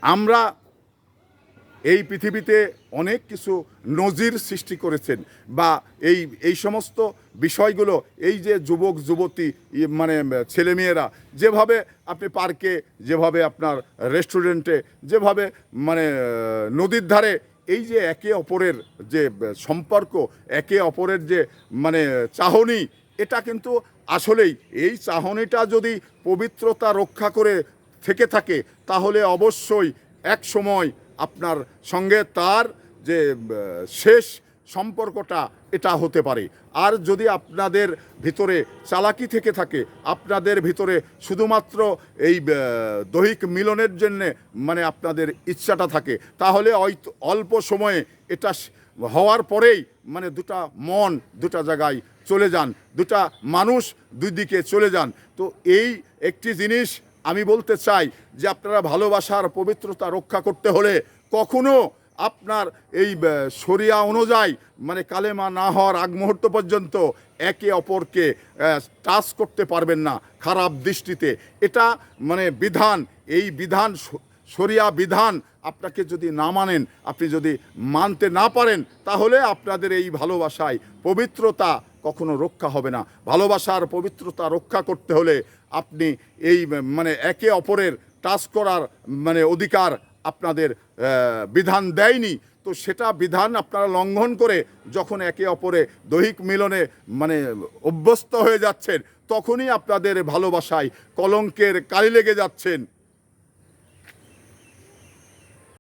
আমরা এই পৃথিবীতে অনেক কিছু নজির সৃষ্টি করেছেন, বা এই সমস্ত বিষয়গুলো, এই যে যুবক যুবতী মানে ছেলেমেয়েরা যেভাবে আপনি পার্কে, যেভাবে আপনার রেস্টুরেন্টে, যেভাবে মানে নদীর ধারে এই যে একে অপরের যে সম্পর্ক, একে অপরের যে মানে চাহনি, এটা কিন্তু আসলেই এই চাহনিটা যদি পবিত্রতা রক্ষা করে থেকে থাকে, তাহলে অবশ্যই এক সময় আপনার সঙ্গে তার যে শেষ সম্পর্কটা এটা হতে পারে। আর যদি আপনাদের ভিতরে চালাকি থেকে থাকে, আপনাদের ভিতরে শুধুমাত্র এই দৈহিক মিলনের জন্যে মানে আপনাদের ইচ্ছাটা থাকে, তাহলে অল্প সময়ে এটা হওয়ার পরেই মানে দুটা মন দুটা জায়গায় চলে যান, দুটা মানুষ দুই দিকে চলে যান। তো এই একটি জিনিস আমি বলতে চাই যে আপনারা ভালোবাসার পবিত্রতা রক্ষা করতে হলে কখনো আপনার এই শরিয়া অনুযায়ী মানে কালেমা না হওয়ার আগ মুহূর্ত পর্যন্ত একে অপরকে টাচ করতে পারবেন না খারাপ দৃষ্টিতে। এটা মানে বিধান, এই বিধান শরিয়া বিধান আপনাকে যদি না মানেন, আপনি যদি মানতে না পারেন, তাহলে আপনাদের এই ভালোবাসায় পবিত্রতা কখনো রক্ষা হবে না। ভালোবাসার পবিত্রতা রক্ষা করতে হলে আপনি এই মানে একে অপরের টাচ করার মানে অধিকার আপনাদের বিধান দেয়নি, তো সেটা বিধান আপনারা লঙ্ঘন করে যখন একে অপরে দৈহিক মিলনে মানে অভ্যস্ত হয়ে যাচ্ছেন, তখনই আপনাদের ভালোবাসায় কলঙ্কের কালি লেগে যাচ্ছেন।